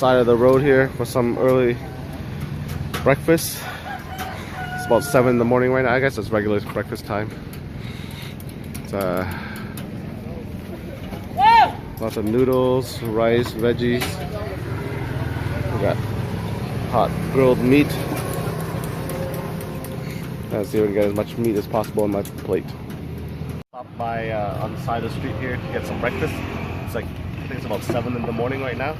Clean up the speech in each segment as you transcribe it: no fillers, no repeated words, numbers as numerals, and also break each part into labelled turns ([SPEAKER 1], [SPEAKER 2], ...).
[SPEAKER 1] side of the road here for some early breakfast. It's about 7 in the morning right now. I guess it's regular breakfast time. It's lots of noodles, rice, veggies. We got hot grilled meat. Trying to see if we can get as much meat as possible on my plate. Stopped by on the side of the street here to get some breakfast. It's like, I think it's about 7 in the morning right now.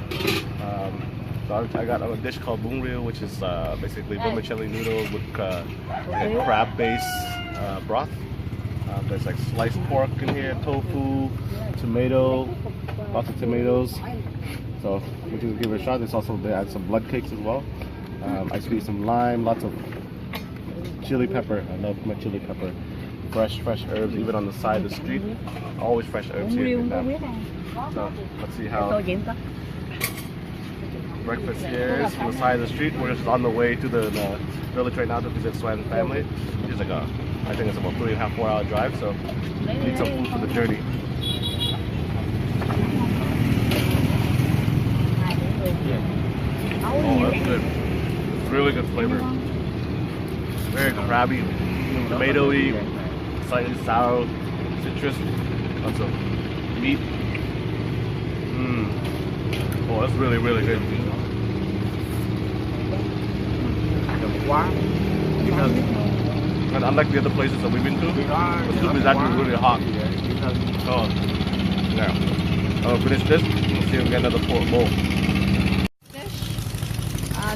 [SPEAKER 1] So I got a dish called bung riu, which is basically vermicelli noodles with crab-based broth. There's like sliced pork in here, tofu, tomato, lots of tomatoes. So we can give it a shot. There's also, they add some blood cakes as well. I squeezed some lime, lots of chili pepper. I love my chili pepper. Fresh herbs, even on the side of the street. Always fresh herbs here in Vietnam. So let's see how breakfast here is on the side of the street. We're just on the way to the village right now to visit Xuan's family. It's like I think it's about 3.5–4 hour drive, so we need some food for the journey. Oh, that's good. It's really good flavor. Very crabby, tomatoey, slightly sour, citrus, lots of meat. Oh, that's really good. And unlike the other places that we've been to, the soup is actually really hot. Oh, yeah. I'll finish this and see if we get another pork bowl.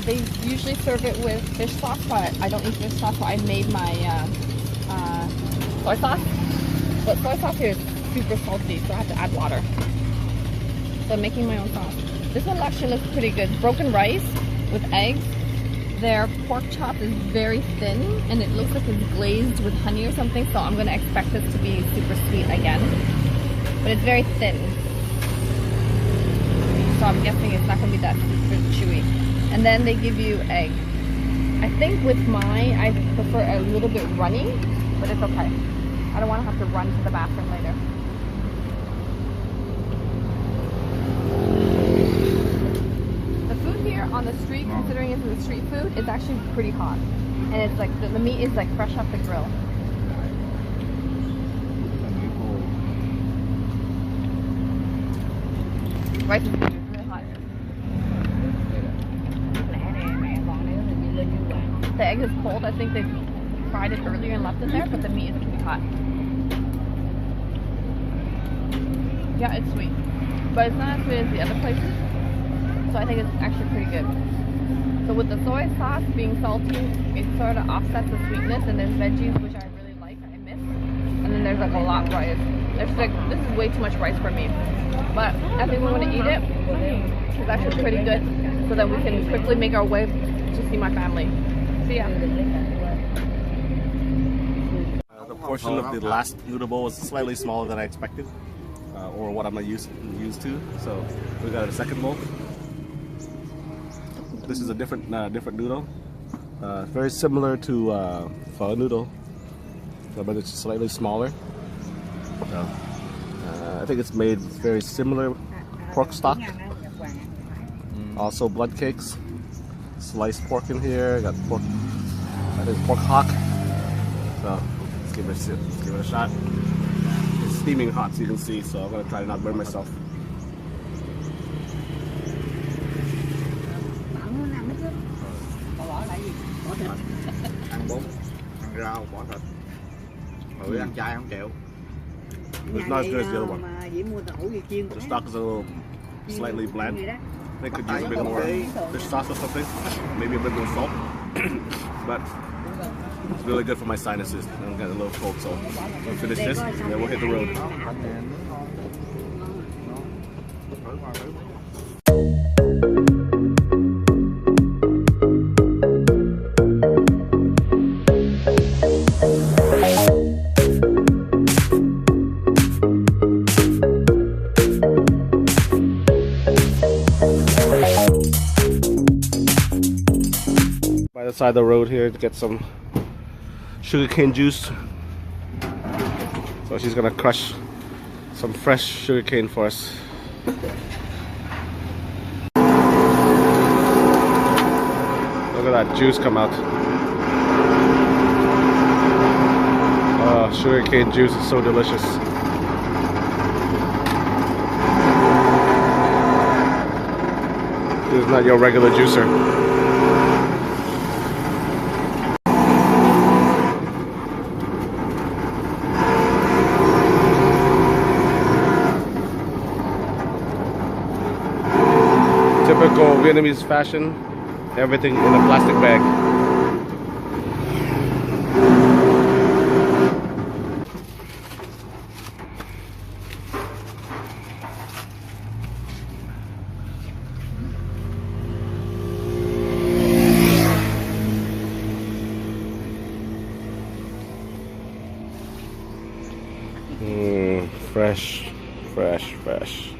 [SPEAKER 2] They usually serve it with fish sauce, but I don't eat fish sauce, so I made my soy sauce. But soy sauce here is super salty, so I have to add water. So I'm making my own sauce. This one actually looks pretty good. Broken rice with eggs. Their pork chop is very thin, and it looks like it's glazed with honey or something, so I'm going to expect this to be super sweet again. But it's very thin. So I'm guessing it's not going to be that super chewy. And then they give you egg. I think with mine, I prefer a little bit runny, but it's okay. I don't want to have to run to the bathroom later. The food here on the street, considering it's a street food, is actually pretty hot. And it's like, the meat is like fresh off the grill. Rice is really hot. The egg is cold. I think they fried it earlier and left it there, but the meat is pretty hot. Yeah, it's sweet, but it's not as sweet as the other places, so I think it's actually pretty good. So with the soy sauce being salty, it sort of offsets the sweetness, and there's veggies, which I really like, I miss, and then there's like a lot of rice. There's like, this is way too much rice for me, but I think we're going to eat it. It's actually pretty good, so that we can quickly make our way to see my family. So yeah.
[SPEAKER 1] The portion of the last noodle bowl was slightly smaller than I expected, or what I'm used to. So we got a second bowl. This is a different noodle, very similar to pho noodle, but it's slightly smaller. So, I think it's made with very similar pork stock. Also blood cakes, sliced pork in here. Got pork, I think pork hock. So let's give it a shot. It's steaming hot, so you can see. So I'm gonna try to not burn myself.
[SPEAKER 3] Ăn bún, ăn rau, bỏ thịt. Rồi ăn chay, ăn kẹo.
[SPEAKER 1] It's not as good as the other one. The stock is a little slightly bland. They could use a bit more fish sauce or something, maybe a bit more salt. But it's really good for my sinuses. I'm getting a little cold, so we'll finish this and then we'll hit the road. By the side of the road here to get some sugarcane juice. So she's gonna crush some fresh sugarcane for us. at that juice come out. Sugarcane juice is so delicious. This is not your regular juicer. Typical Vietnamese fashion, everything in a plastic bag. Fresh, fresh, fresh.